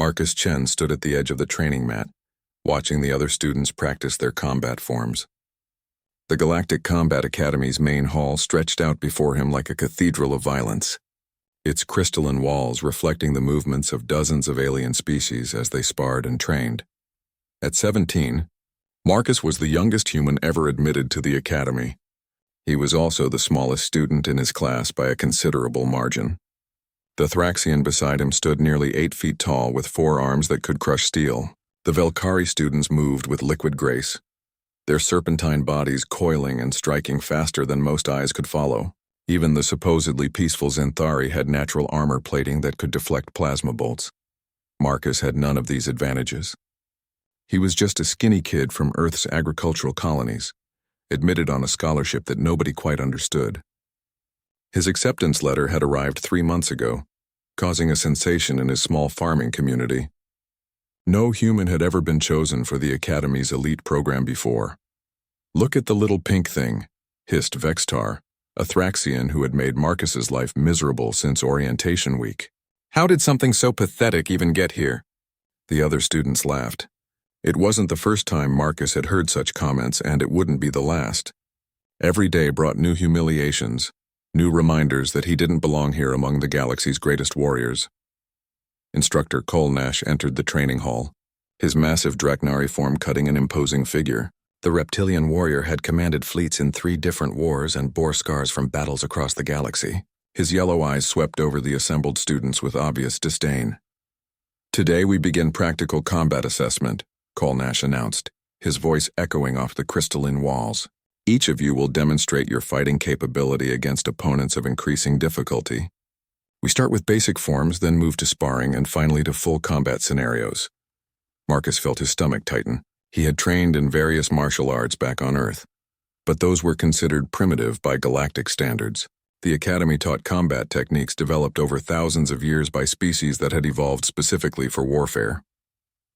Marcus Chen stood at the edge of the training mat, watching the other students practice their combat forms. The Galactic Combat Academy's main hall stretched out before him like a cathedral of violence, its crystalline walls reflecting the movements of dozens of alien species as they sparred and trained. At 17, Marcus was the youngest human ever admitted to the academy. He was also the smallest student in his class by a considerable margin. The Thraxian beside him stood nearly 8 feet tall with 4 arms that could crush steel. The Velkari students moved with liquid grace, their serpentine bodies coiling and striking faster than most eyes could follow. Even the supposedly peaceful Zenthari had natural armor plating that could deflect plasma bolts. Marcus had none of these advantages. He was just a skinny kid from Earth's agricultural colonies, admitted on a scholarship that nobody quite understood. His acceptance letter had arrived 3 months ago, causing a sensation in his small farming community. No human had ever been chosen for the Academy's elite program before. "Look at the little pink thing," hissed Vextar, a Thraxian who had made Marcus's life miserable since orientation week. "How did something so pathetic even get here?" The other students laughed. It wasn't the first time Marcus had heard such comments, and it wouldn't be the last. Every day brought new humiliations, new reminders that he didn't belong here among the galaxy's greatest warriors. Instructor Kolnash entered the training hall, his massive Draknari form cutting an imposing figure. The reptilian warrior had commanded fleets in 3 different wars and bore scars from battles across the galaxy. His yellow eyes swept over the assembled students with obvious disdain. "Today we begin practical combat assessment," Kolnash announced, his voice echoing off the crystalline walls. "Each of you will demonstrate your fighting capability against opponents of increasing difficulty. We start with basic forms, then move to sparring, and finally to full combat scenarios." Marcus felt his stomach tighten. He had trained in various martial arts back on Earth, but those were considered primitive by galactic standards. The Academy taught combat techniques developed over thousands of years by species that had evolved specifically for warfare.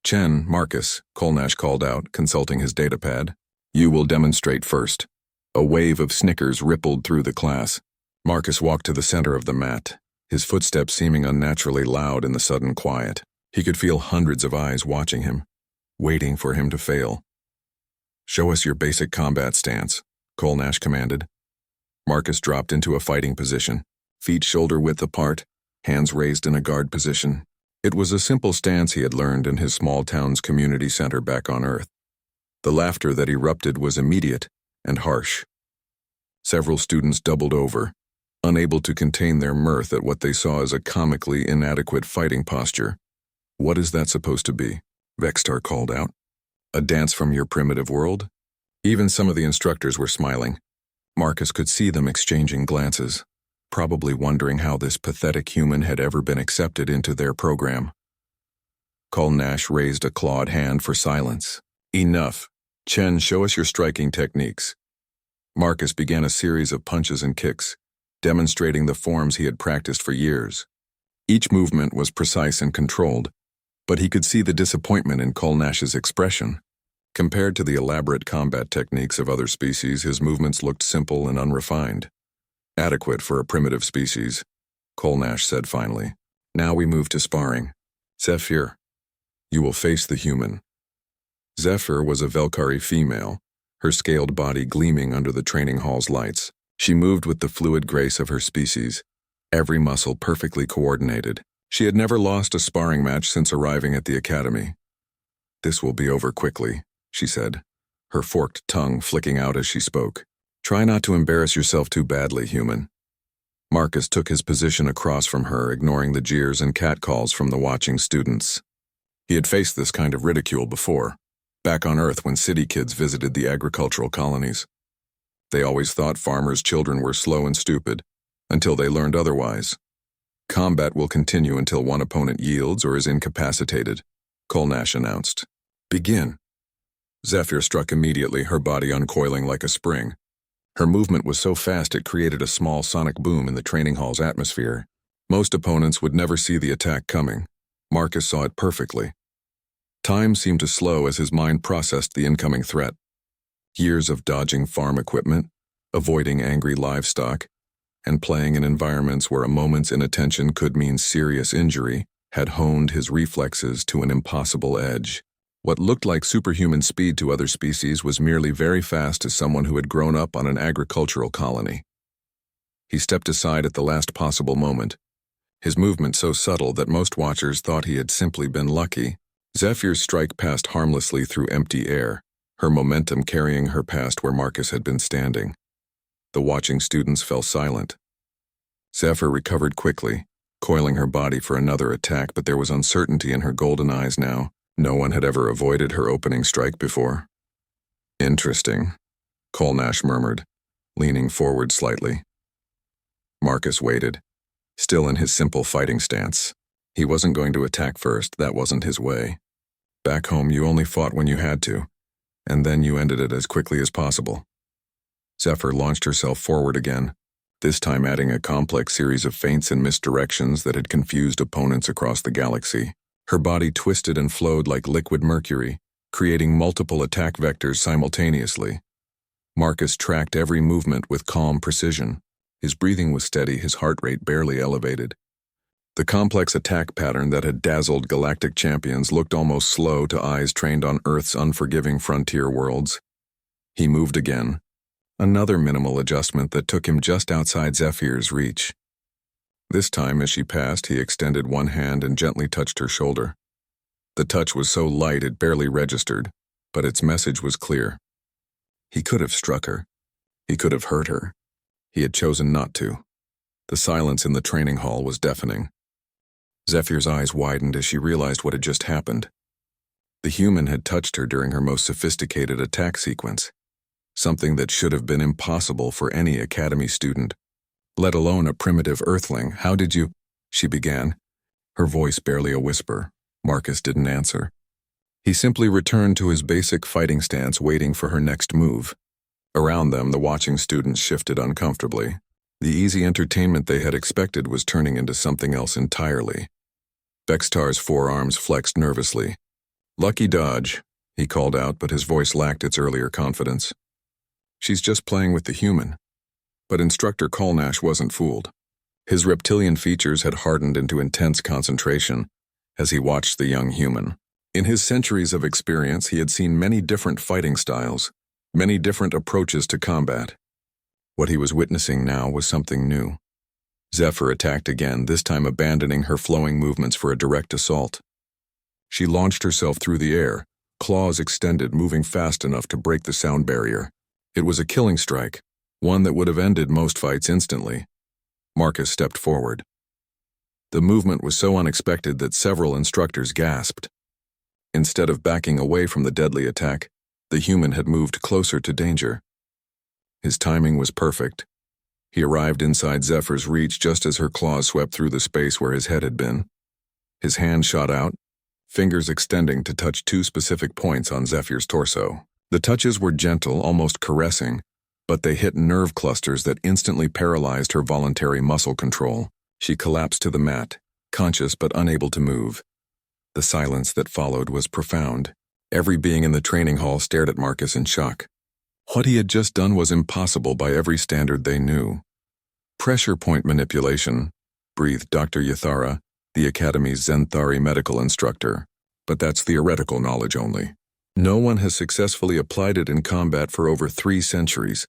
"Chen, Marcus," Kolnash called out, consulting his datapad. "You will demonstrate first." A wave of snickers rippled through the class. Marcus walked to the center of the mat, his footsteps seeming unnaturally loud in the sudden quiet. He could feel hundreds of eyes watching him, waiting for him to fail. "Show us your basic combat stance," Kolnash commanded. Marcus dropped into a fighting position, feet shoulder-width apart, hands raised in a guard position. It was a simple stance he had learned in his small town's community center back on Earth. The laughter that erupted was immediate and harsh. Several students doubled over, unable to contain their mirth at what they saw as a comically inadequate fighting posture. "What is that supposed to be?" Vextar called out. "A dance from your primitive world?" Even some of the instructors were smiling. Marcus could see them exchanging glances, probably wondering how this pathetic human had ever been accepted into their program. Kolnash raised a clawed hand for silence. "Enough. Chen, show us your striking techniques." Marcus began a series of punches and kicks, demonstrating the forms he had practiced for years. Each movement was precise and controlled, but he could see the disappointment in Kolnash's expression. Compared to the elaborate combat techniques of other species, his movements looked simple and unrefined. "Adequate for a primitive species," Kolnash said finally. "Now we move to sparring. Zephyr, you will face the human." Zephyr was a Velkari female, her scaled body gleaming under the training hall's lights. She moved with the fluid grace of her species, every muscle perfectly coordinated. She had never lost a sparring match since arriving at the academy. "This will be over quickly," she said, her forked tongue flicking out as she spoke. "Try not to embarrass yourself too badly, human." Marcus took his position across from her, ignoring the jeers and catcalls from the watching students. He had faced this kind of ridicule before, back on Earth when city kids visited the agricultural colonies. They always thought farmers' children were slow and stupid, until they learned otherwise. "Combat will continue until one opponent yields or is incapacitated," Kolnash announced. "Begin." Zephyr struck immediately, her body uncoiling like a spring. Her movement was so fast it created a small sonic boom in the training hall's atmosphere. Most opponents would never see the attack coming. Marcus saw it perfectly. Time seemed to slow as his mind processed the incoming threat. Years of dodging farm equipment, avoiding angry livestock, and playing in environments where a moment's inattention could mean serious injury had honed his reflexes to an impossible edge. What looked like superhuman speed to other species was merely very fast to someone who had grown up on an agricultural colony. He stepped aside at the last possible moment, his movement so subtle that most watchers thought he had simply been lucky. Zephyr's strike passed harmlessly through empty air, her momentum carrying her past where Marcus had been standing. The watching students fell silent. Zephyr recovered quickly, coiling her body for another attack, but there was uncertainty in her golden eyes now. No one had ever avoided her opening strike before. Interesting, Kolnash murmured, leaning forward slightly. Marcus waited, still in his simple fighting stance. He wasn't going to attack first, that wasn't his way. Back home, you only fought when you had to, and then you ended it as quickly as possible. Zephyr launched herself forward again, this time adding a complex series of feints and misdirections that had confused opponents across the galaxy. Her body twisted and flowed like liquid mercury, creating multiple attack vectors simultaneously. Marcus tracked every movement with calm precision. His breathing was steady, his heart rate barely elevated. The complex attack pattern that had dazzled galactic champions looked almost slow to eyes trained on Earth's unforgiving frontier worlds. He moved again, another minimal adjustment that took him just outside Zephyr's reach. This time, as she passed, he extended one hand and gently touched her shoulder. The touch was so light it barely registered, but its message was clear. He could have struck her. He could have hurt her. He had chosen not to. The silence in the training hall was deafening. Zephyr's eyes widened as she realized what had just happened. The human had touched her during her most sophisticated attack sequence, something that should have been impossible for any academy student, let alone a primitive earthling. How did you? She began, her voice barely a whisper. Marcus didn't answer. He simply returned to his basic fighting stance, waiting for her next move. Around them, the watching students shifted uncomfortably. The easy entertainment they had expected was turning into something else entirely. Vextar's forearms flexed nervously. "Lucky dodge," he called out, but his voice lacked its earlier confidence. "She's just playing with the human." But Instructor Kolnash wasn't fooled. His reptilian features had hardened into intense concentration as he watched the young human. In his centuries of experience, he had seen many different fighting styles, many different approaches to combat. What he was witnessing now was something new. Zephyr attacked again, this time abandoning her flowing movements for a direct assault. She launched herself through the air, claws extended, moving fast enough to break the sound barrier. It was a killing strike, one that would have ended most fights instantly. Marcus stepped forward. The movement was so unexpected that several instructors gasped. Instead of backing away from the deadly attack, the human had moved closer to danger. His timing was perfect. He arrived inside Zephyr's reach just as her claws swept through the space where his head had been. His hand shot out, fingers extending to touch two specific points on Zephyr's torso. The touches were gentle, almost caressing, but they hit nerve clusters that instantly paralyzed her voluntary muscle control. She collapsed to the mat, conscious but unable to move. The silence that followed was profound. Every being in the training hall stared at Marcus in shock. What he had just done was impossible by every standard they knew. "Pressure point manipulation," breathed Dr. Yathara, the Academy's Zenthari medical instructor. "But that's theoretical knowledge only. No one has successfully applied it in combat for over 3 centuries.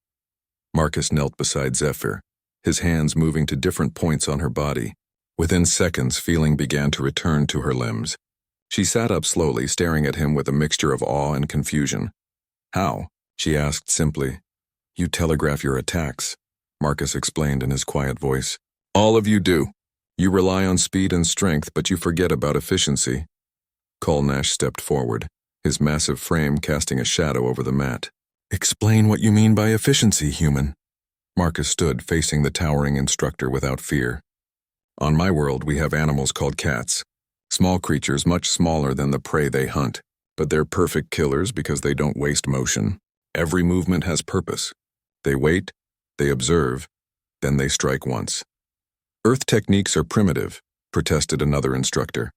Marcus knelt beside Zephyr, his hands moving to different points on her body. Within seconds, feeling began to return to her limbs. She sat up slowly, staring at him with a mixture of awe and confusion. "How?" she asked simply. "You telegraph your attacks," Marcus explained in his quiet voice. "All of you do. You rely on speed and strength, but you forget about efficiency." Kolnash stepped forward, his massive frame casting a shadow over the mat. "Explain what you mean by efficiency, human." Marcus stood facing the towering instructor without fear. "On my world, we have animals called cats. Small creatures much smaller than the prey they hunt, but they're perfect killers because they don't waste motion. Every movement has purpose. They wait, they observe, then they strike once." "Earth techniques are primitive," protested another instructor,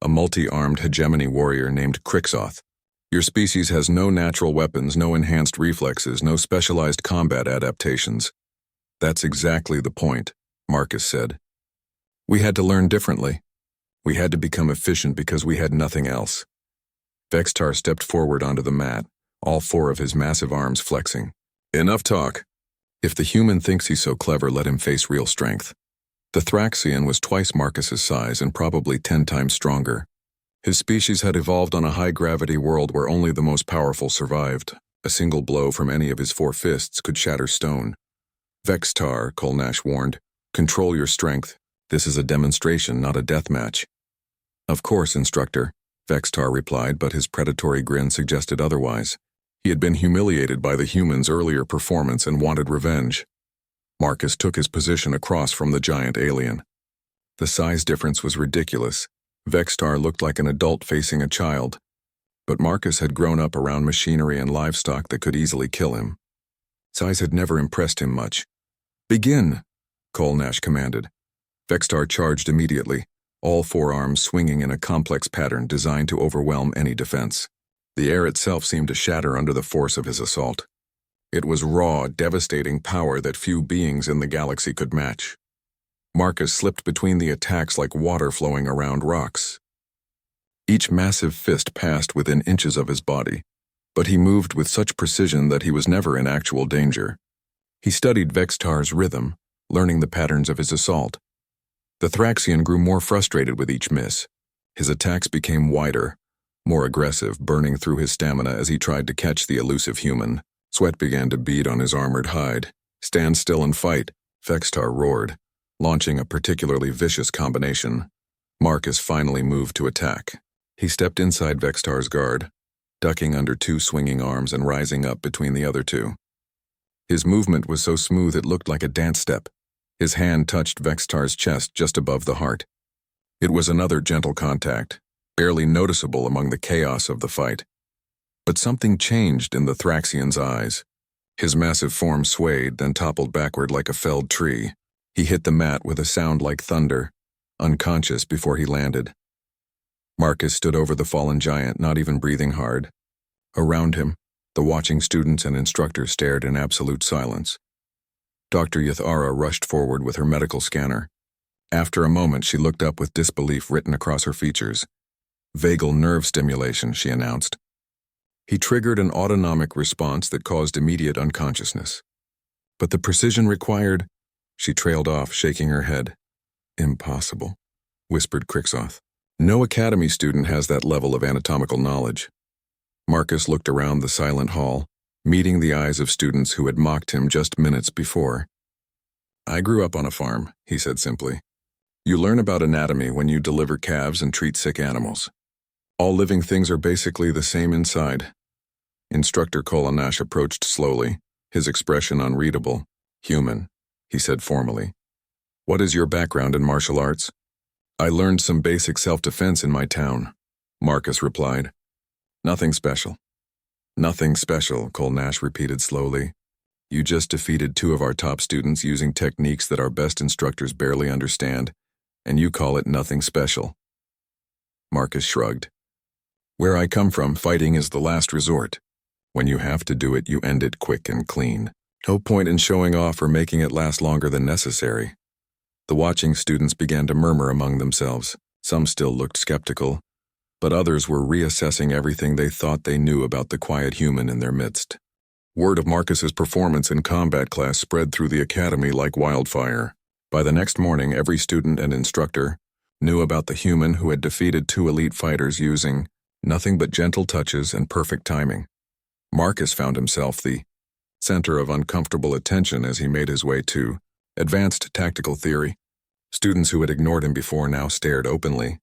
a multi-armed hegemony warrior named Crixoth. "Your species has no natural weapons, no enhanced reflexes, no specialized combat adaptations." "That's exactly the point," Marcus said. "We had to learn differently. We had to become efficient because we had nothing else. Vextar stepped forward onto the mat, all four of his massive arms flexing. Enough talk. If the human thinks he's so clever, let him face real strength. The Thraxian was twice Marcus's size and probably 10 times stronger. His species had evolved on a high-gravity world where only the most powerful survived. A single blow from any of his 4 fists could shatter stone. Vextar, Kolnash warned, control your strength. This is a demonstration, not a death match. Of course, instructor, Vextar replied, but his predatory grin suggested otherwise. He had been humiliated by the humans' earlier performance and wanted revenge. Marcus took his position across from the giant alien. The size difference was ridiculous. Vextar looked like an adult facing a child. But Marcus had grown up around machinery and livestock that could easily kill him. Size had never impressed him much. Begin, Kolnash commanded. Vextar charged immediately, all 4 arms swinging in a complex pattern designed to overwhelm any defense. The air itself seemed to shatter under the force of his assault. It was raw, devastating power that few beings in the galaxy could match. Marcus slipped between the attacks like water flowing around rocks. Each massive fist passed within inches of his body, but he moved with such precision that he was never in actual danger. He studied Vextar's rhythm, learning the patterns of his assault. The Thraxian grew more frustrated with each miss. His attacks became wider, more aggressive, burning through his stamina as he tried to catch the elusive human. Sweat began to bead on his armored hide. Stand still and fight, Vextar roared, launching a particularly vicious combination. Marcus finally moved to attack. He stepped inside Vextar's guard, ducking under 2 swinging arms and rising up between the other 2. His movement was so smooth it looked like a dance step. His hand touched Vextar's chest just above the heart. It was another gentle contact, barely noticeable among the chaos of the fight. But something changed in the Thraxian's eyes. His massive form swayed, then toppled backward like a felled tree. He hit the mat with a sound like thunder, unconscious before he landed. Marcus stood over the fallen giant, not even breathing hard. Around him, the watching students and instructors stared in absolute silence. Dr. Yathara rushed forward with her medical scanner. After a moment, she looked up with disbelief written across her features. Vagal nerve stimulation, she announced. He triggered an autonomic response that caused immediate unconsciousness. But the precision required... She trailed off, shaking her head. Impossible, whispered Crixoth. No academy student has that level of anatomical knowledge. Marcus looked around the silent hall, meeting the eyes of students who had mocked him just minutes before. I grew up on a farm, he said simply. You learn about anatomy when you deliver calves and treat sick animals. All living things are basically the same inside. Instructor Kolnash approached slowly, his expression unreadable. Human, he said formally. What is your background in martial arts? I learned some basic self-defense in my town, Marcus replied. Nothing special. Nothing special, Kolnash repeated slowly. You just defeated 2 of our top students using techniques that our best instructors barely understand, and you call it nothing special. Marcus shrugged. Where I come from, fighting is the last resort. When you have to do it, you end it quick and clean. No point in showing off or making it last longer than necessary. The watching students began to murmur among themselves. Some still looked skeptical, but others were reassessing everything they thought they knew about the quiet human in their midst. Word of Marcus's performance in combat class spread through the academy like wildfire. By the next morning, every student and instructor knew about the human who had defeated 2 elite fighters using nothing but gentle touches and perfect timing. Marcus found himself the center of uncomfortable attention as he made his way to advanced tactical theory. Students who had ignored him before now stared openly.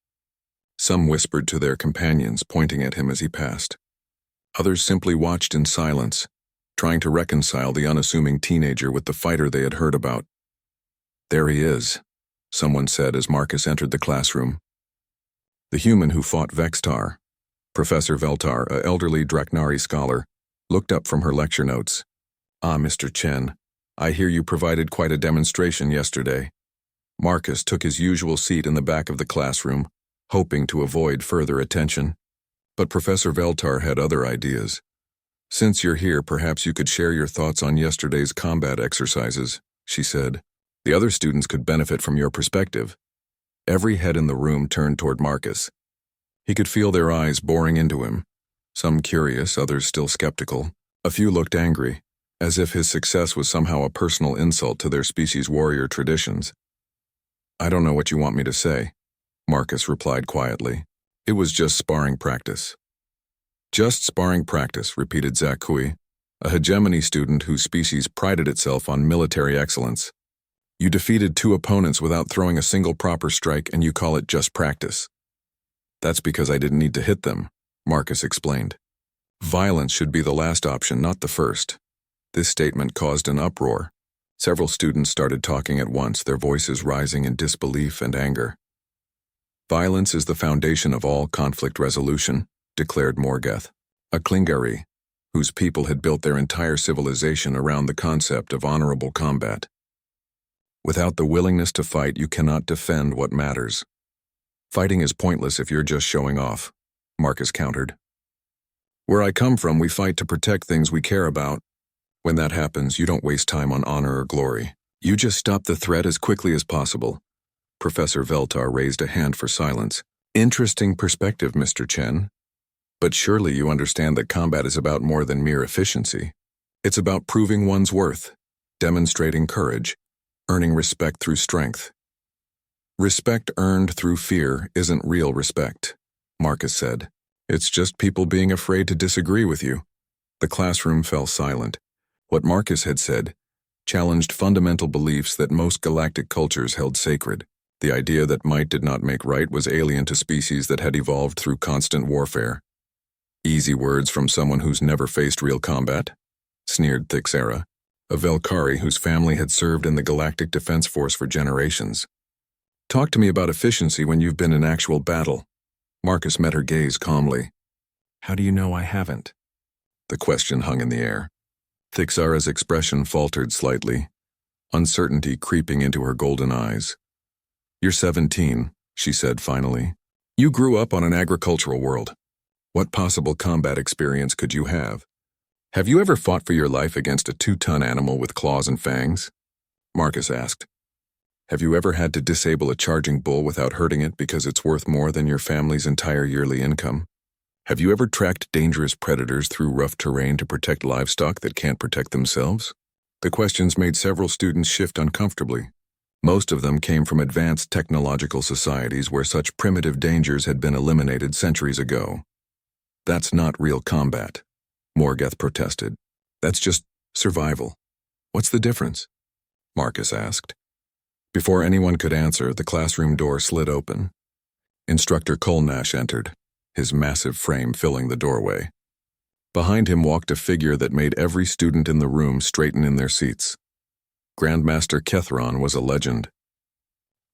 Some whispered to their companions, pointing at him as he passed. Others simply watched in silence, trying to reconcile the unassuming teenager with the fighter they had heard about. There he is, someone said as Marcus entered the classroom. The human who fought Vextar, Professor Veltar, an elderly Draknari scholar, looked up from her lecture notes. Ah, Mr. Chen, I hear you provided quite a demonstration yesterday. Marcus took his usual seat in the back of the classroom, hoping to avoid further attention. But Professor Veltar had other ideas. Since you're here, perhaps you could share your thoughts on yesterday's combat exercises, she said. The other students could benefit from your perspective. Every head in the room turned toward Marcus. He could feel their eyes boring into him, some curious, others still skeptical. A few looked angry, as if his success was somehow a personal insult to their species' warrior traditions. "I don't know what you want me to say," Marcus replied quietly. "It was just sparring practice." "Just sparring practice," repeated Zach Kui, a hegemony student whose species prided itself on military excellence. "You defeated 2 opponents without throwing a single proper strike, and you call it just practice." "That's because I didn't need to hit them," Marcus explained. "Violence should be the last option, not the first." This statement caused an uproar. Several students started talking at once, their voices rising in disbelief and anger. "Violence is the foundation of all conflict resolution," declared Morgeth, a Klingari, whose people had built their entire civilization around the concept of honorable combat. "Without the willingness to fight, you cannot defend what matters. Fighting is pointless if you're just showing off," Marcus countered. "Where I come from, we fight to protect things we care about. When that happens, you don't waste time on honor or glory. You just stop the threat as quickly as possible." Professor Veltar raised a hand for silence. "Interesting perspective, Mr. Chen. But surely you understand that combat is about more than mere efficiency. It's about proving one's worth, demonstrating courage, earning respect through strength." "Respect earned through fear isn't real respect," Marcus said. "It's just people being afraid to disagree with you." The classroom fell silent. What Marcus had said challenged fundamental beliefs that most galactic cultures held sacred. The idea that might did not make right was alien to species that had evolved through constant warfare. "Easy words from someone who's never faced real combat?" sneered Thixera, a Velkari whose family had served in the Galactic Defense Force for generations. "Talk to me about efficiency when you've been in actual battle." Marcus met her gaze calmly. "How do you know I haven't?" The question hung in the air. Thixara's expression faltered slightly, uncertainty creeping into her golden eyes. "You're 17, she said finally. "You grew up on an agricultural world. What possible combat experience could you have? Have you ever fought for your life against a 2-ton animal with claws and fangs?" Marcus asked. "Have you ever had to disable a charging bull without hurting it because it's worth more than your family's entire yearly income? Have you ever tracked dangerous predators through rough terrain to protect livestock that can't protect themselves?" The questions made several students shift uncomfortably. Most of them came from advanced technological societies where such primitive dangers had been eliminated centuries ago. "That's not real combat," Morgeth protested. "That's just survival." "What's the difference?" Marcus asked. Before anyone could answer, the classroom door slid open. Instructor Kolnash entered, his massive frame filling the doorway. Behind him walked a figure that made every student in the room straighten in their seats. Grandmaster Kethron was a legend.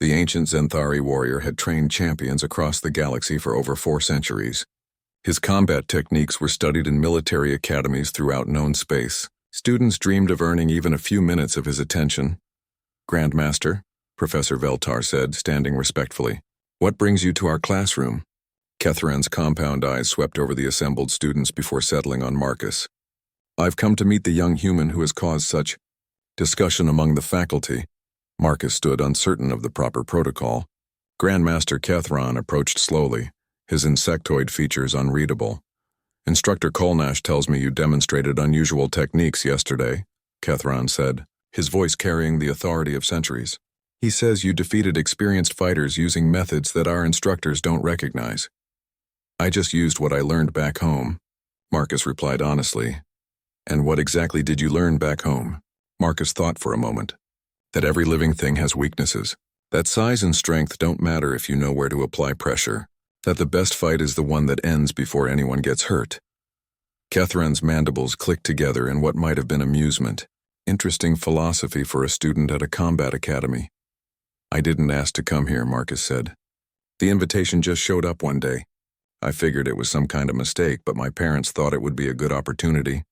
The ancient Zenthari warrior had trained champions across the galaxy for over 4 centuries. His combat techniques were studied in military academies throughout known space. Students dreamed of earning even a few minutes of his attention. "Grandmaster," Professor Veltar said, standing respectfully, "what brings you to our classroom?" Kethran's compound eyes swept over the assembled students before settling on Marcus. "I've come to meet the young human who has caused such discussion among the faculty." Marcus stood uncertain of the proper protocol. Grandmaster Kethran approached slowly, his insectoid features unreadable. "Instructor Kolnash tells me you demonstrated unusual techniques yesterday," Kethran said, his voice carrying the authority of centuries. "He says you defeated experienced fighters using methods that our instructors don't recognize." "I just used what I learned back home," Marcus replied honestly. "And what exactly did you learn back home?" Marcus thought for a moment. "That every living thing has weaknesses. That size and strength don't matter if you know where to apply pressure. That the best fight is the one that ends before anyone gets hurt." Kethran's mandibles clicked together in what might have been amusement. Interesting philosophy for a student at a combat academy. "I didn't ask to come here," Marcus said. "The invitation just showed up one day. I figured it was some kind of mistake, but my parents thought it would be a good opportunity."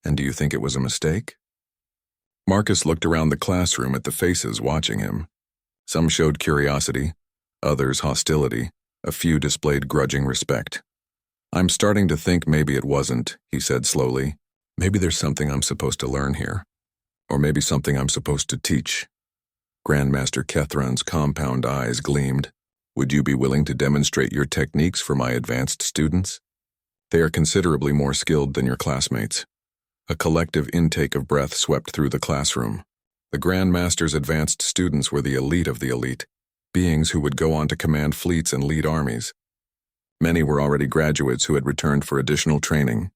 "And do you think it was a mistake?" Marcus looked around the classroom at the faces watching him. Some showed curiosity, others hostility, a few displayed grudging respect. "I'm starting to think maybe it wasn't," he said slowly. "Maybe there's something I'm supposed to learn here. Or maybe something I'm supposed to teach." Grandmaster Kethran's compound eyes gleamed. Would you be willing to demonstrate your techniques for my advanced students? They are considerably more skilled than your classmates. A collective intake of breath swept through the classroom. The Grand Master's advanced students were the elite of the elite, beings who would go on to command fleets and lead armies. Many were already graduates who had returned for additional training.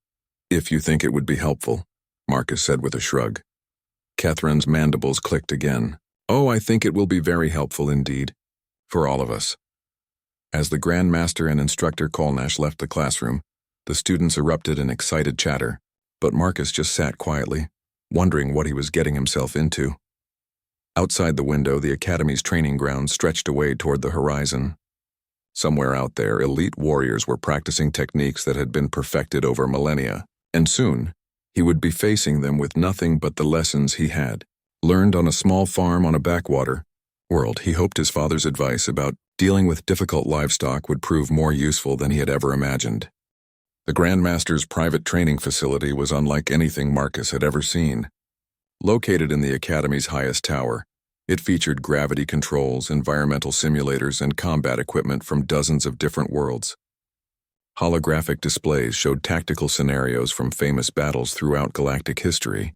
If you think it would be helpful, Marcus said with a shrug. Catherine's mandibles clicked again. Oh, I think it will be very helpful indeed. For all of us. As the Grand Master and Instructor Kolnash left the classroom, the students erupted in excited chatter, but Marcus just sat quietly, wondering what he was getting himself into. Outside the window, the Academy's training grounds stretched away toward the horizon. Somewhere out there, elite warriors were practicing techniques that had been perfected over millennia, and soon, he would be facing them with nothing but the lessons he had learned on a small farm on a backwater world. He hoped his father's advice about dealing with difficult livestock would prove more useful than he had ever imagined. The Grand Master's private training facility was unlike anything Marcus had ever seen. Located in the Academy's highest tower, it featured gravity controls, environmental simulators, and combat equipment from dozens of different worlds. Holographic displays showed tactical scenarios from famous battles throughout galactic history.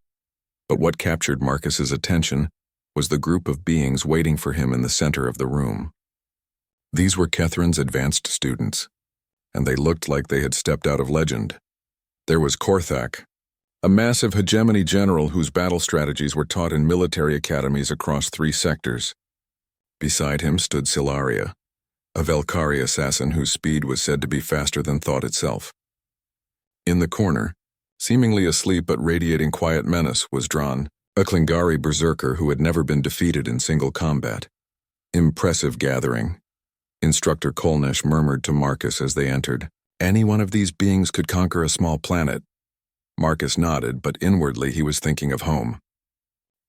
But what captured Marcus's attention was the group of beings waiting for him in the center of the room. These were Catherine's advanced students, and they looked like they had stepped out of legend. There was Korthak, a massive hegemony general whose battle strategies were taught in military academies across 3 sectors. Beside him stood Silaria, a Velkari assassin whose speed was said to be faster than thought itself. In the corner, seemingly asleep but radiating quiet menace, was Dran, a Klingari berserker who had never been defeated in single combat. Impressive gathering, Instructor Kolnash murmured to Marcus as they entered. Any one of these beings could conquer a small planet. Marcus nodded, but inwardly he was thinking of home.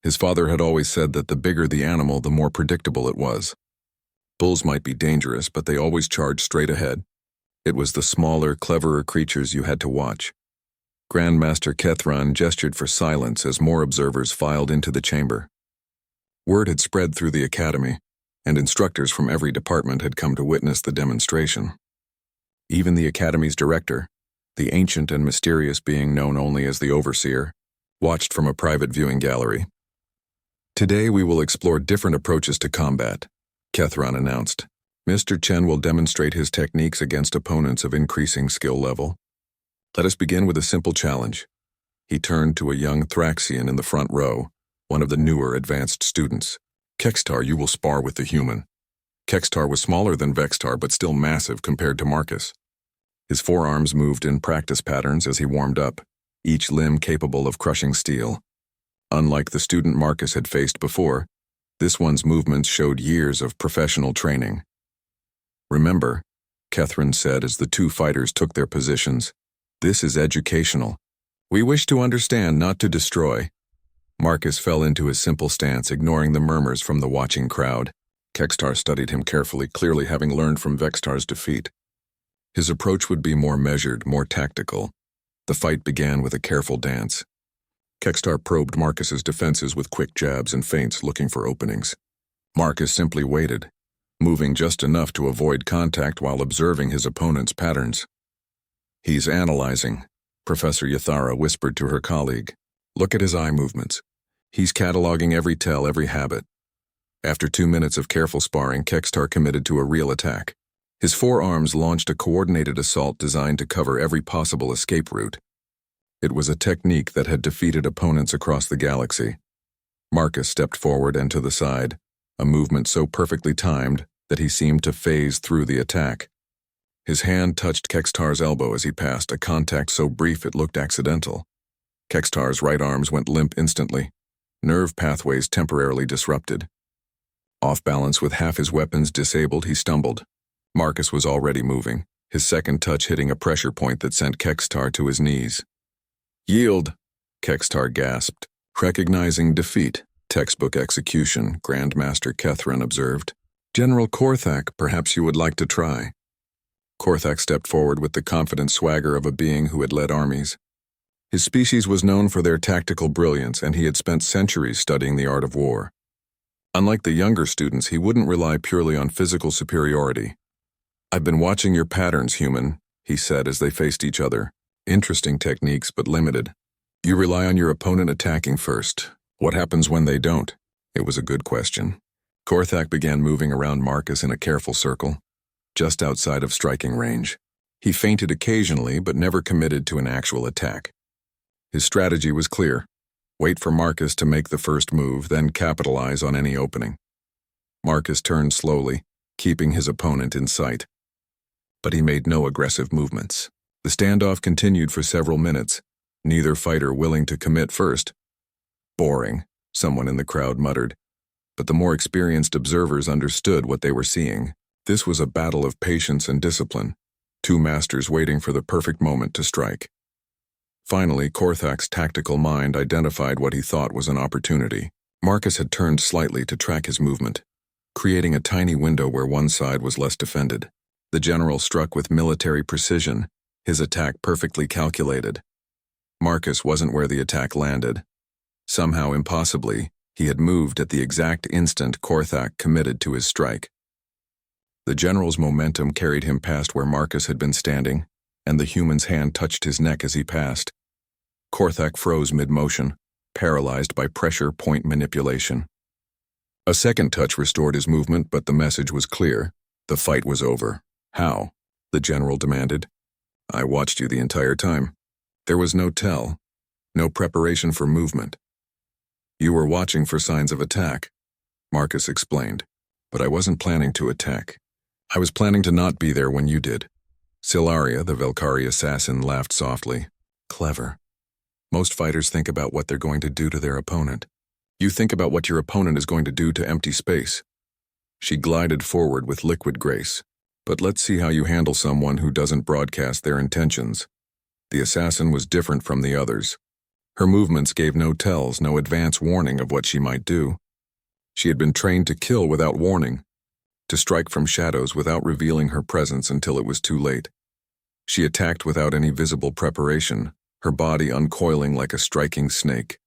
His father had always said that the bigger the animal, the more predictable it was. Bulls might be dangerous, but they always charged straight ahead. It was the smaller, cleverer creatures you had to watch. Grandmaster Kethran gestured for silence as more observers filed into the chamber. Word had spread through the academy, and instructors from every department had come to witness the demonstration. Even the academy's director, the ancient and mysterious being known only as the Overseer, watched from a private viewing gallery. Today we will explore different approaches to combat, Kethran announced. Mr. Chen will demonstrate his techniques against opponents of increasing skill level. Let us begin with a simple challenge. He turned to a young Thraxian in the front row, one of the newer advanced students. Kextar, you will spar with the human. Kextar was smaller than Vextar, but still massive compared to Marcus. His forearms moved in practice patterns as he warmed up, each limb capable of crushing steel. Unlike the student Marcus had faced before, this one's movements showed years of professional training. Remember, Kethran said as the 2 fighters took their positions, this is educational. We wish to understand, not to destroy. Marcus fell into his simple stance, ignoring the murmurs from the watching crowd. Kextar studied him carefully, clearly having learned from Vextar's defeat. His approach would be more measured, more tactical. The fight began with a careful dance. Kextar probed Marcus's defenses with quick jabs and feints, looking for openings. Marcus simply waited, moving just enough to avoid contact while observing his opponent's patterns. He's analyzing, Professor Yathara whispered to her colleague. Look at his eye movements. He's cataloging every tell, every habit. After 2 minutes of careful sparring, Kextar committed to a real attack. His forearms launched a coordinated assault designed to cover every possible escape route. It was a technique that had defeated opponents across the galaxy. Marcus stepped forward and to the side, a movement so perfectly timed that he seemed to phase through the attack. His hand touched Kextar's elbow as he passed, a contact so brief it looked accidental. Kextar's right arms went limp instantly, nerve pathways temporarily disrupted. Off balance with half his weapons disabled, he stumbled. Marcus was already moving, his second touch hitting a pressure point that sent Kextar to his knees. Yield, Kextar gasped. Recognizing defeat, textbook execution, Grandmaster Kethran observed. General Korthak, perhaps you would like to try. Korthak stepped forward with the confident swagger of a being who had led armies. His species was known for their tactical brilliance, and he had spent centuries studying the art of war. Unlike the younger students, he wouldn't rely purely on physical superiority. "I've been watching your patterns, human," he said as they faced each other. "Interesting techniques, but limited. You rely on your opponent attacking first. What happens when they don't?" It was a good question. Korthak began moving around Marcus in a careful circle, just outside of striking range. He feinted occasionally, but never committed to an actual attack. His strategy was clear. Wait for Marcus to make the first move, then capitalize on any opening. Marcus turned slowly, keeping his opponent in sight. But he made no aggressive movements. The standoff continued for several minutes, neither fighter willing to commit first. "Boring," someone in the crowd muttered. But the more experienced observers understood what they were seeing. This was a battle of patience and discipline, two masters waiting for the perfect moment to strike. Finally, Korthak's tactical mind identified what he thought was an opportunity. Marcus had turned slightly to track his movement, creating a tiny window where one side was less defended. The general struck with military precision, his attack perfectly calculated. Marcus wasn't where the attack landed. Somehow, impossibly, he had moved at the exact instant Korthak committed to his strike. The general's momentum carried him past where Marcus had been standing, and the human's hand touched his neck as he passed. Korthak froze mid-motion, paralyzed by pressure point manipulation. A second touch restored his movement, but the message was clear. The fight was over. "How?" the general demanded. "I watched you the entire time. There was no tell, no preparation for movement. You were watching for signs of attack," Marcus explained. "But I wasn't planning to attack. I was planning to not be there when you did." Silaria, the Velkari assassin, laughed softly. "Clever. Most fighters think about what they're going to do to their opponent. You think about what your opponent is going to do to empty space." She glided forward with liquid grace. "But let's see how you handle someone who doesn't broadcast their intentions." The assassin was different from the others. Her movements gave no tells, no advance warning of what she might do. She had been trained to kill without warning, to strike from shadows without revealing her presence until it was too late. She attacked without any visible preparation, her body uncoiling like a striking snake.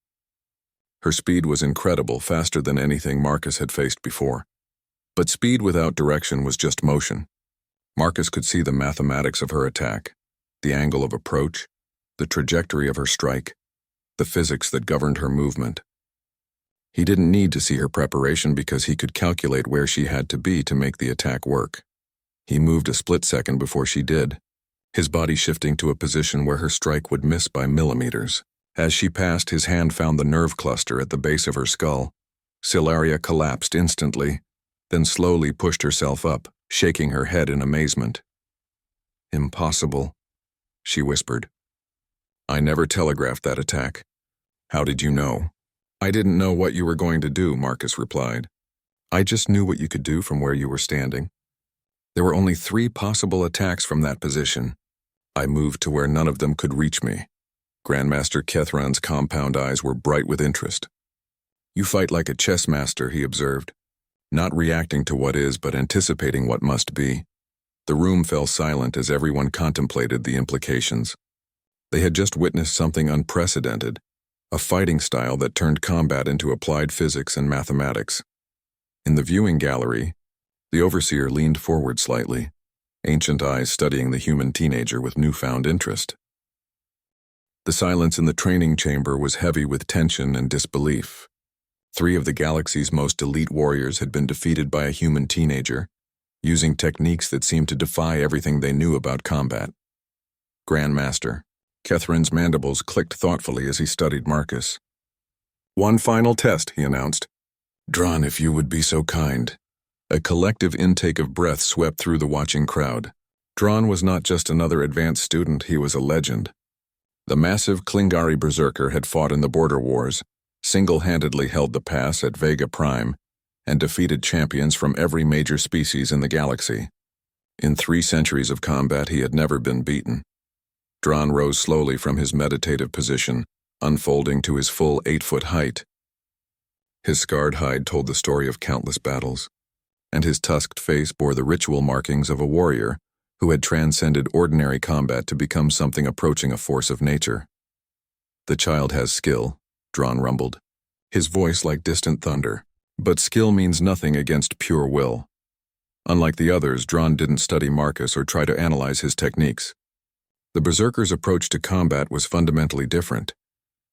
Her speed was incredible, faster than anything Marcus had faced before. But speed without direction was just motion. Marcus could see the mathematics of her attack, the angle of approach, the trajectory of her strike, the physics that governed her movement. He didn't need to see her preparation because he could calculate where she had to be to make the attack work. He moved a split second before she did, his body shifting to a position where her strike would miss by millimeters. As she passed, his hand found the nerve cluster at the base of her skull. Silaria collapsed instantly, then slowly pushed herself up, shaking her head in amazement. "Impossible," she whispered. "I never telegraphed that attack. How did you know?" "I didn't know what you were going to do," Marcus replied. "I just knew what you could do from where you were standing. There were only 3 possible attacks from that position. I moved to where none of them could reach me." Grandmaster Kethran's compound eyes were bright with interest. "You fight like a chess master," he observed, not reacting to what is but anticipating what must be. The room fell silent as everyone contemplated the implications. They had just witnessed something unprecedented, a fighting style that turned combat into applied physics and mathematics. In the viewing gallery, the overseer leaned forward slightly, ancient eyes studying the human teenager with newfound interest. The silence in the training chamber was heavy with tension and disbelief. 3 of the galaxy's most elite warriors had been defeated by a human teenager, using techniques that seemed to defy everything they knew about combat. Grandmaster. Kethran's mandibles clicked thoughtfully as he studied Marcus. "One final test," he announced. "Dron, if you would be so kind." A collective intake of breath swept through the watching crowd. Dron was not just another advanced student, he was a legend. The massive Klingari berserker had fought in the border wars, single-handedly held the pass at Vega Prime, and defeated champions from every major species in the galaxy. In 3 centuries of combat, he had never been beaten. Dron rose slowly from his meditative position, unfolding to his full 8-foot height. His scarred hide told the story of countless battles, and his tusked face bore the ritual markings of a warrior who had transcended ordinary combat to become something approaching a force of nature. "The child has skill," Dron rumbled, his voice like distant thunder. But skill means nothing against pure will. Unlike the others, Dron didn't study Marcus or try to analyze his techniques. The Berserker's approach to combat was fundamentally different.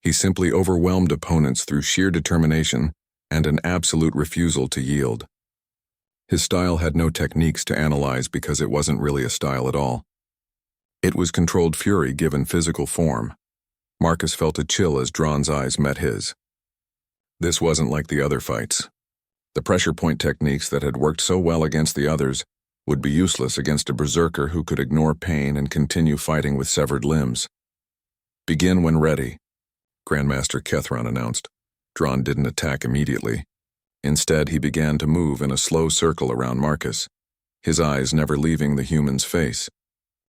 He simply overwhelmed opponents through sheer determination and an absolute refusal to yield. His style had no techniques to analyze because it wasn't really a style at all. It was controlled fury given physical form. Marcus felt a chill as Dron's eyes met his. This wasn't like the other fights. The pressure point techniques that had worked so well against the others would be useless against a berserker who could ignore pain and continue fighting with severed limbs. "Begin when ready," Grandmaster Kethron announced. Dron didn't attack immediately. Instead, he began to move in a slow circle around Marcus, his eyes never leaving the human's face.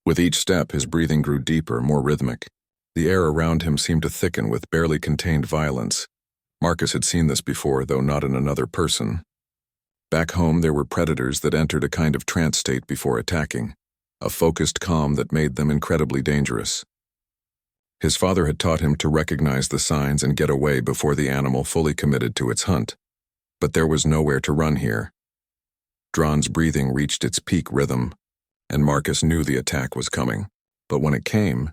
With each step, his breathing grew deeper, more rhythmic. The air around him seemed to thicken with barely contained violence. Marcus had seen this before, though not in another person. Back home, there were predators that entered a kind of trance state before attacking, a focused calm that made them incredibly dangerous. His father had taught him to recognize the signs and get away before the animal fully committed to its hunt. But there was nowhere to run here. Dron's breathing reached its peak rhythm, and Marcus knew the attack was coming. But when it came,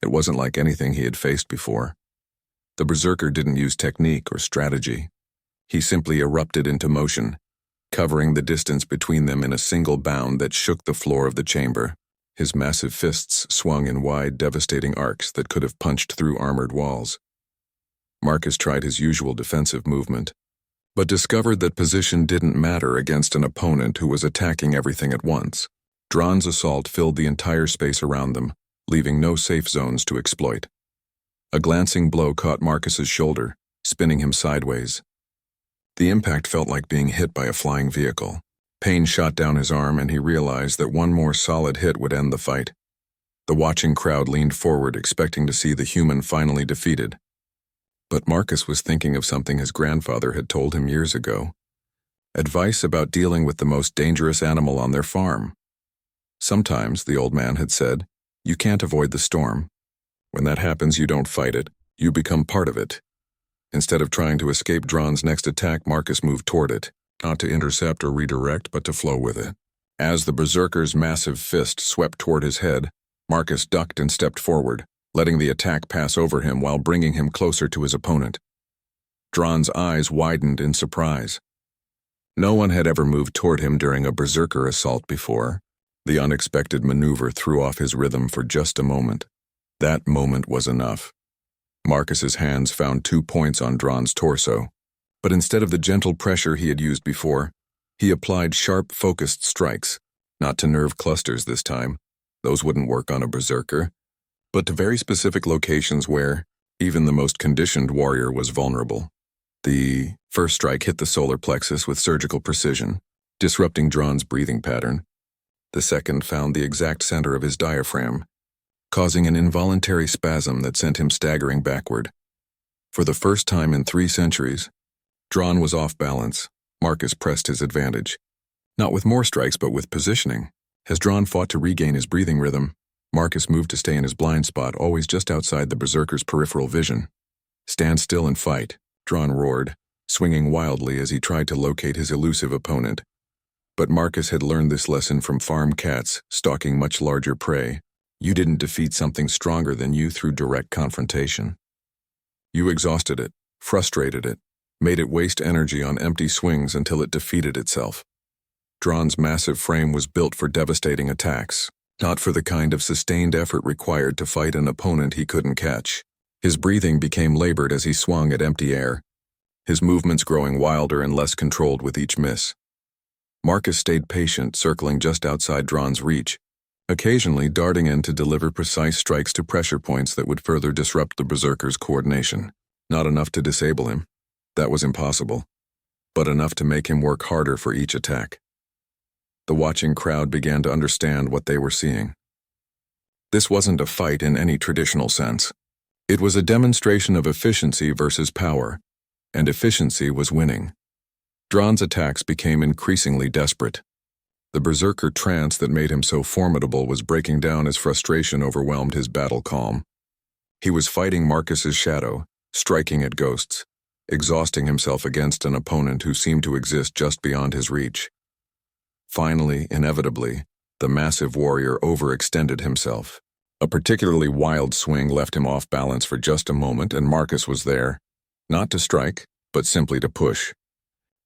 it wasn't like anything he had faced before. The berserker didn't use technique or strategy. He simply erupted into motion, covering the distance between them in a single bound that shook the floor of the chamber. His massive fists swung in wide, devastating arcs that could have punched through armored walls. Marcus tried his usual defensive movement, but discovered that position didn't matter against an opponent who was attacking everything at once. Dron's assault filled the entire space around them, leaving no safe zones to exploit. A glancing blow caught Marcus's shoulder, spinning him sideways. The impact felt like being hit by a flying vehicle. Pain shot down his arm, and he realized that one more solid hit would end the fight. The watching crowd leaned forward, expecting to see the human finally defeated. But Marcus was thinking of something his grandfather had told him years ago. Advice about dealing with the most dangerous animal on their farm. Sometimes, the old man had said, you can't avoid the storm. When that happens, you don't fight it. You become part of it. Instead of trying to escape Dron's next attack, Marcus moved toward it, not to intercept or redirect, but to flow with it. As the berserker's massive fist swept toward his head, Marcus ducked and stepped forward, letting the attack pass over him while bringing him closer to his opponent. Dron's eyes widened in surprise. No one had ever moved toward him during a berserker assault before. The unexpected maneuver threw off his rhythm for just a moment. That moment was enough. Marcus's hands found 2 points on Dron's torso, but instead of the gentle pressure he had used before, he applied sharp, focused strikes, not to nerve clusters this time. Those wouldn't work on a berserker, but to very specific locations where even the most conditioned warrior was vulnerable. The first strike hit the solar plexus with surgical precision, disrupting Dron's breathing pattern. The second found the exact center of his diaphragm, causing an involuntary spasm that sent him staggering backward. For the first time in 3 centuries, Dron was off balance. Marcus pressed his advantage. Not with more strikes, but with positioning. As Dron fought to regain his breathing rhythm, Marcus moved to stay in his blind spot, always just outside the berserker's peripheral vision. "Stand still and fight," Dron roared, swinging wildly as he tried to locate his elusive opponent. But Marcus had learned this lesson from farm cats stalking much larger prey. You didn't defeat something stronger than you through direct confrontation. You exhausted it, frustrated it, made it waste energy on empty swings until it defeated itself. Dron's massive frame was built for devastating attacks, not for the kind of sustained effort required to fight an opponent he couldn't catch. His breathing became labored as he swung at empty air, his movements growing wilder and less controlled with each miss. Marcus stayed patient, circling just outside Dron's reach, occasionally darting in to deliver precise strikes to pressure points that would further disrupt the berserker's coordination. Not enough to disable him. That was impossible. But enough to make him work harder for each attack. The watching crowd began to understand what they were seeing. This wasn't a fight in any traditional sense. It was a demonstration of efficiency versus power, and efficiency was winning. Dron's attacks became increasingly desperate. The berserker trance that made him so formidable was breaking down as frustration overwhelmed his battle calm. He was fighting Marcus's shadow, striking at ghosts, exhausting himself against an opponent who seemed to exist just beyond his reach. Finally, inevitably, the massive warrior overextended himself. A particularly wild swing left him off balance for just a moment, and Marcus was there, not to strike, but simply to push.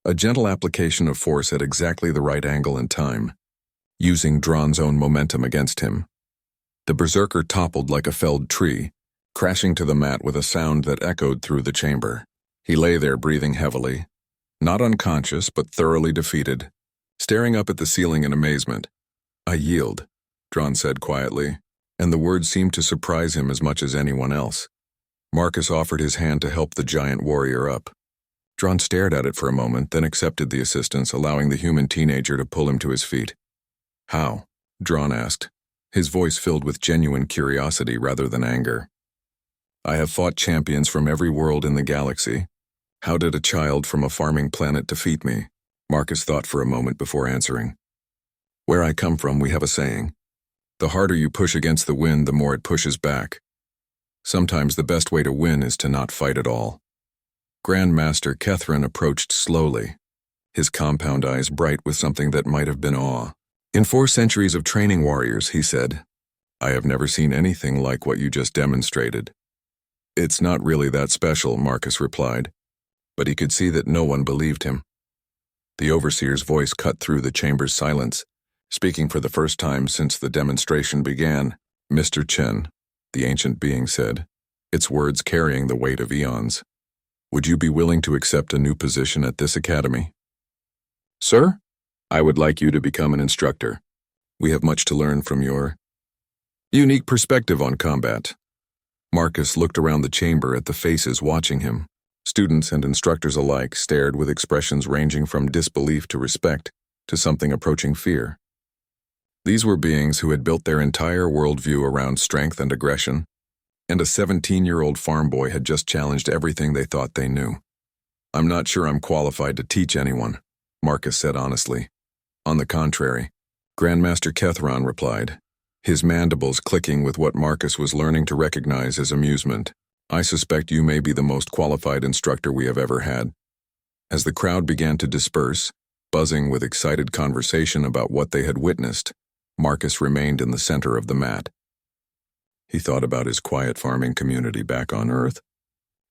A gentle application of force at exactly the right angle and time, using Dron's own momentum against him. The berserker toppled like a felled tree, crashing to the mat with a sound that echoed through the chamber. He lay there breathing heavily, not unconscious but thoroughly defeated, staring up at the ceiling in amazement. "I yield," Dron said quietly, and the words seemed to surprise him as much as anyone else. Marcus offered his hand to help the giant warrior up. Dron stared at it for a moment, then accepted the assistance, allowing the human teenager to pull him to his feet. "How?" Dron asked, his voice filled with genuine curiosity rather than anger. "I have fought champions from every world in the galaxy. How did a child from a farming planet defeat me?" Marcus thought for a moment before answering. "Where I come from, we have a saying. The harder you push against the wind, the more it pushes back. Sometimes the best way to win is to not fight at all." Grand Master Kethrin approached slowly, his compound eyes bright with something that might have been awe. "In 4 centuries of training warriors," he said, "I have never seen anything like what you just demonstrated." "It's not really that special," Marcus replied, but he could see that no one believed him. The overseer's voice cut through the chamber's silence, speaking for the first time since the demonstration began. "Mr. Chen," the ancient being said, its words carrying the weight of eons, "would you be willing to accept a new position at this academy?" "Sir, I would like you to become an instructor. We have much to learn from your unique perspective on combat." Marcus looked around the chamber at the faces watching him. Students and instructors alike stared with expressions ranging from disbelief to respect to something approaching fear. These were beings who had built their entire worldview around strength and aggression, and a 17-year-old farm boy had just challenged everything they thought they knew. "I'm not sure I'm qualified to teach anyone," Marcus said honestly. "On the contrary," Grandmaster Kethron replied, his mandibles clicking with what Marcus was learning to recognize as amusement. "I suspect you may be the most qualified instructor we have ever had." As the crowd began to disperse, buzzing with excited conversation about what they had witnessed, Marcus remained in the center of the mat. He thought about his quiet farming community back on Earth,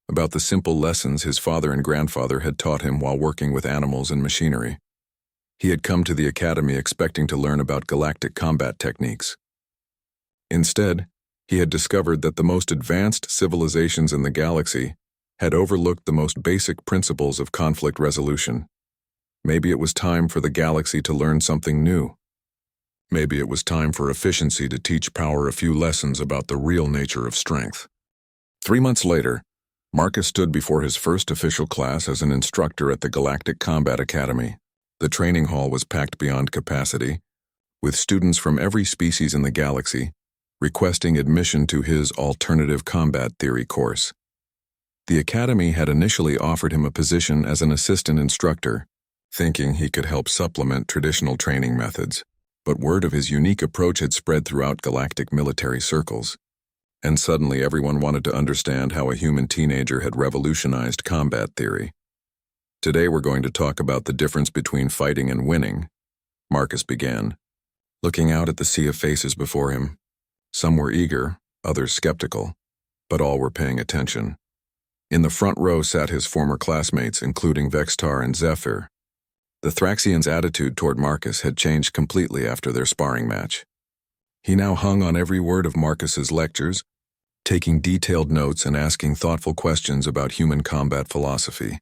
about the simple lessons his father and grandfather had taught him while working with animals and machinery. He had come to the academy expecting to learn about galactic combat techniques. Instead, he had discovered that the most advanced civilizations in the galaxy had overlooked the most basic principles of conflict resolution. Maybe it was time for the galaxy to learn something new. Maybe it was time for efficiency to teach power a few lessons about the real nature of strength. 3 months later, Marcus stood before his first official class as an instructor at the Galactic Combat Academy. The training hall was packed beyond capacity, with students from every species in the galaxy requesting admission to his alternative combat theory course. The academy had initially offered him a position as an assistant instructor, thinking he could help supplement traditional training methods. But word of his unique approach had spread throughout galactic military circles, and suddenly everyone wanted to understand how a human teenager had revolutionized combat theory. "Today we're going to talk about the difference between fighting and winning," Marcus began, looking out at the sea of faces before him. Some were eager, others skeptical, but all were paying attention. In the front row sat his former classmates, including Vextar and Zephyr. The Thraxian's attitude toward Marcus had changed completely after their sparring match. He now hung on every word of Marcus's lectures, taking detailed notes and asking thoughtful questions about human combat philosophy.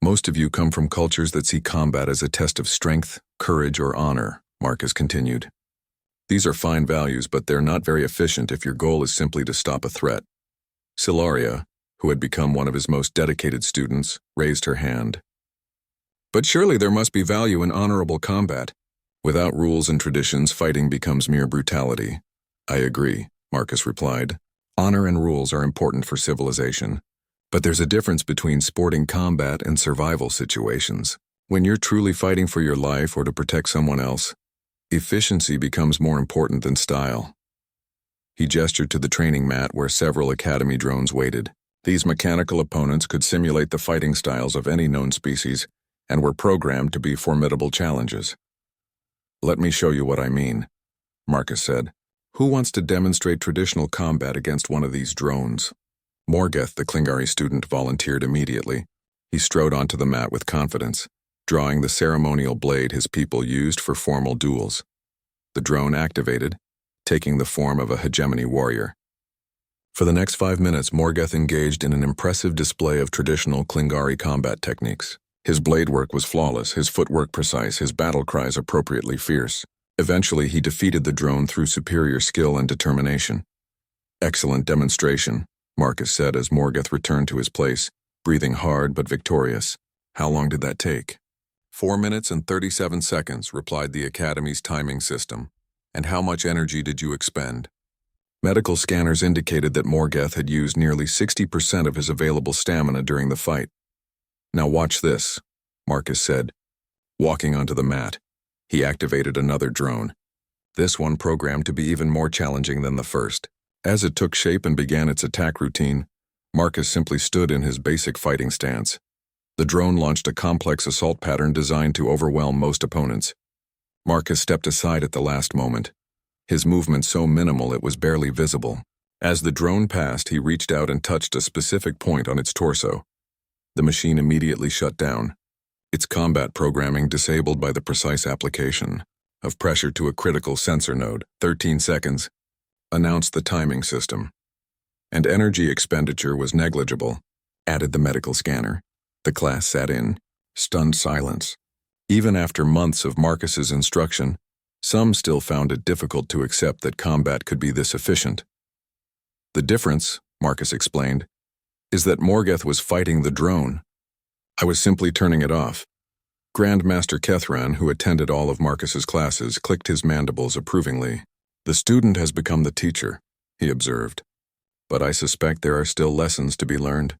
"Most of you come from cultures that see combat as a test of strength, courage, or honor," Marcus continued. "These are fine values, but they're not very efficient if your goal is simply to stop a threat." Silaria, who had become one of his most dedicated students, raised her hand. "But surely there must be value in honorable combat. Without rules and traditions, fighting becomes mere brutality." "I agree," Marcus replied. "Honor and rules are important for civilization. But there's a difference between sporting combat and survival situations. When you're truly fighting for your life or to protect someone else, efficiency becomes more important than style." He gestured to the training mat where several academy drones waited. These mechanical opponents could simulate the fighting styles of any known species and were programmed to be formidable challenges. "Let me show you what I mean," Marcus said. "Who wants to demonstrate traditional combat against one of these drones?" Morgeth, the Klingari student, volunteered immediately. He strode onto the mat with confidence, drawing the ceremonial blade his people used for formal duels. The drone activated, taking the form of a hegemony warrior. For the next 5 minutes, Morgeth engaged in an impressive display of traditional Klingari combat techniques. His blade work was flawless, his footwork precise, his battle cries appropriately fierce. Eventually, he defeated the drone through superior skill and determination. "Excellent demonstration," Marcus said as Morgeth returned to his place, breathing hard but victorious. "How long did that take?" 4 minutes and 37 seconds, replied the Academy's timing system. "And how much energy did you expend?" Medical scanners indicated that Morgeth had used nearly 60% of his available stamina during the fight. "Now watch this," Marcus said. Walking onto the mat, he activated another drone, this one programmed to be even more challenging than the first. As it took shape and began its attack routine, Marcus simply stood in his basic fighting stance. The drone launched a complex assault pattern designed to overwhelm most opponents. Marcus stepped aside at the last moment, his movement so minimal it was barely visible. As the drone passed, he reached out and touched a specific point on its torso. The machine immediately shut down, its combat programming disabled by the precise application of pressure to a critical sensor node. 13 seconds, announced the timing system. And energy expenditure was negligible, added the medical scanner. The class sat in stunned silence. Even after months of Marcus's instruction, some still found it difficult to accept that combat could be this efficient. "The difference," Marcus explained, "is that Morgeth was fighting the drone. I was simply turning it off." Grandmaster Kethran, who attended all of Marcus's classes, clicked his mandibles approvingly. "The student has become the teacher," he observed. "But I suspect there are still lessons to be learned."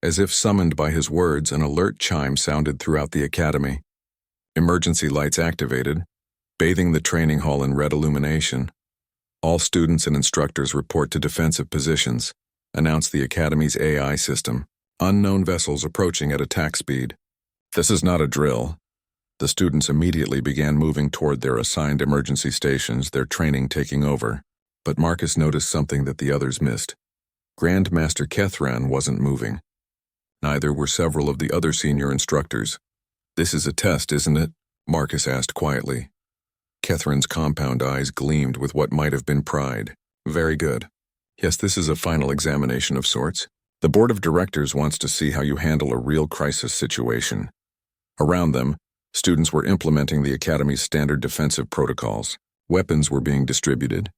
As if summoned by his words, an alert chime sounded throughout the academy. Emergency lights activated, bathing the training hall in red illumination. "All students and instructors report to defensive positions," announced the Academy's AI system. "Unknown vessels approaching at attack speed." "This is not a drill." The students immediately began moving toward their assigned emergency stations, their training taking over. But Marcus noticed something that the others missed. Grandmaster Kethran wasn't moving. Neither were several of the other senior instructors. "This is a test, isn't it?" Marcus asked quietly. Kethran's compound eyes gleamed with what might have been pride. "Very good. Yes, this is a final examination of sorts. The board of directors wants to see how you handle a real crisis situation." Around them, students were implementing the Academy's standard defensive protocols. Weapons were being distributed,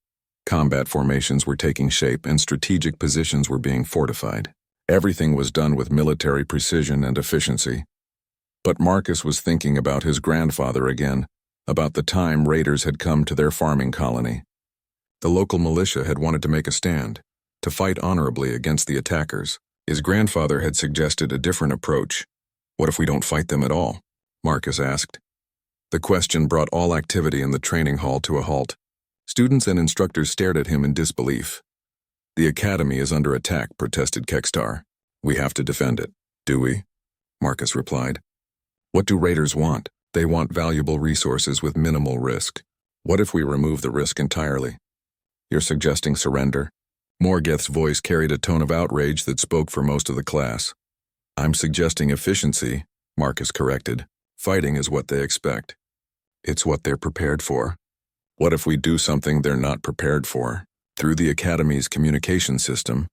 combat formations were taking shape, and strategic positions were being fortified. Everything was done with military precision and efficiency. But Marcus was thinking about his grandfather again, about the time raiders had come to their farming colony. The local militia had wanted to make a stand, to fight honorably against the attackers. His grandfather had suggested a different approach. "What if we don't fight them at all?" Marcus asked. The question brought all activity in the training hall to a halt. Students and instructors stared at him in disbelief. "The Academy is under attack," protested Kekstar. "We have to defend it." "Do we?" Marcus replied. "What do raiders want? They want valuable resources with minimal risk. What if we remove the risk entirely?" "You're suggesting surrender?" Morgeth's voice carried a tone of outrage that spoke for most of the class. "I'm suggesting efficiency," Marcus corrected. "Fighting is what they expect. It's what they're prepared for. What if we do something they're not prepared for?" Through the Academy's communication system,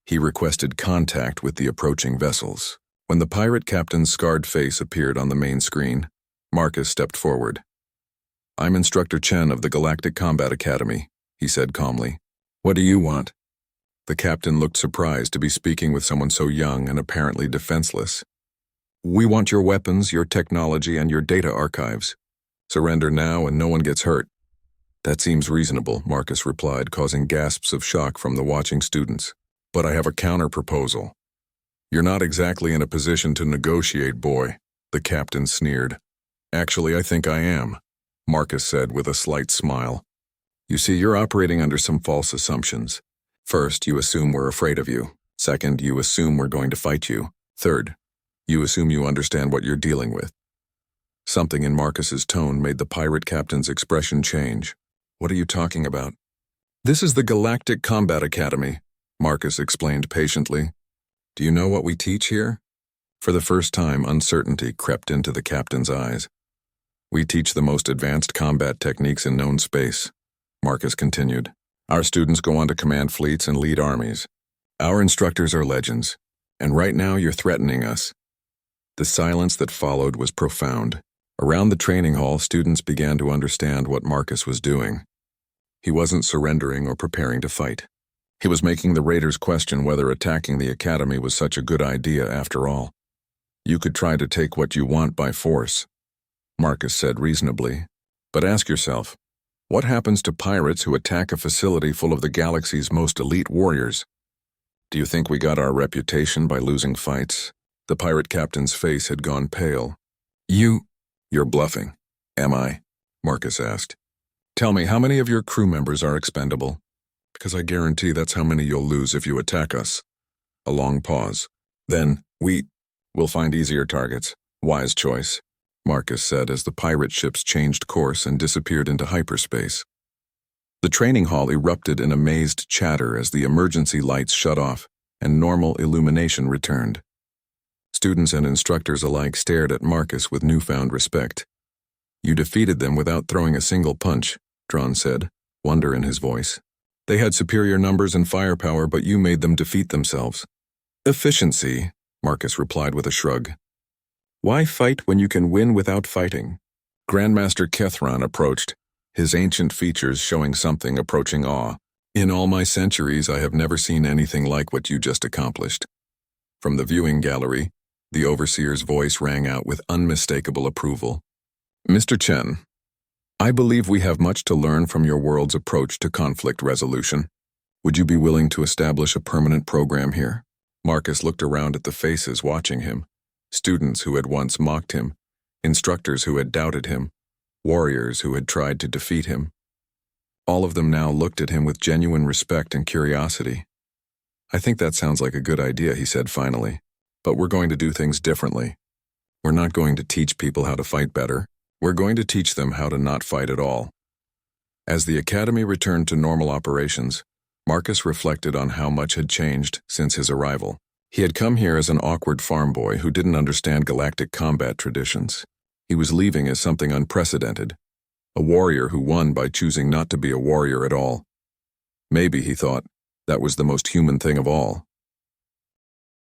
he requested contact with the approaching vessels. When the pirate captain's scarred face appeared on the main screen, Marcus stepped forward. "I'm Instructor Chen of the Galactic Combat Academy," he said calmly. "What do you want?" The captain looked surprised to be speaking with someone so young and apparently defenseless. "We want your weapons, your technology, and your data archives. Surrender now and no one gets hurt." "That seems reasonable," Marcus replied, causing gasps of shock from the watching students. "But I have a counter-proposal." "You're not exactly in a position to negotiate, boy," the captain sneered. "Actually, I think I am," Marcus said with a slight smile. "You see, you're operating under some false assumptions. First, you assume we're afraid of you. Second, you assume we're going to fight you. Third, you assume you understand what you're dealing with. Something in Marcus's tone made the pirate captain's expression change. What are you talking about? This is the Galactic Combat Academy, Marcus explained patiently. Do you know what we teach here? For the first time, uncertainty crept into the captain's eyes. We teach the most advanced combat techniques in known space, Marcus continued. Our students go on to command fleets and lead armies. Our instructors are legends, and right now you're threatening us. The silence that followed was profound. Around the training hall, students began to understand what Marcus was doing. He wasn't surrendering or preparing to fight. He was making the raiders question whether attacking the academy was such a good idea after all. You could try to take what you want by force, Marcus said reasonably, but ask yourself, what happens to pirates who attack a facility full of the galaxy's most elite warriors? Do you think we got our reputation by losing fights? The pirate captain's face had gone pale. You're bluffing. Am I? Marcus asked. Tell me, how many of your crew members are expendable? Because I guarantee that's how many you'll lose if you attack us. A long pause. Then, we'll find easier targets. Wise choice, Marcus said as the pirate ships changed course and disappeared into hyperspace. The training hall erupted in amazed chatter as the emergency lights shut off and normal illumination returned. Students and instructors alike stared at Marcus with newfound respect. You defeated them without throwing a single punch, Dron said, wonder in his voice. They had superior numbers and firepower, but you made them defeat themselves. Efficiency, Marcus replied with a shrug. Why fight when you can win without fighting? Grandmaster Kethron approached, his ancient features showing something approaching awe. In all my centuries, I have never seen anything like what you just accomplished. From the viewing gallery, the overseer's voice rang out with unmistakable approval. Mr. Chen, I believe we have much to learn from your world's approach to conflict resolution. Would you be willing to establish a permanent program here? Marcus looked around at the faces watching him. Students who had once mocked him, instructors who had doubted him, warriors who had tried to defeat him. All of them now looked at him with genuine respect and curiosity. I think that sounds like a good idea, he said finally. But we're going to do things differently. We're not going to teach people how to fight better. We're going to teach them how to not fight at all. As the academy returned to normal operations, Marcus reflected on how much had changed since his arrival. He had come here as an awkward farm boy who didn't understand galactic combat traditions. He was leaving as something unprecedented, a warrior who won by choosing not to be a warrior at all. Maybe, he thought, that was the most human thing of all.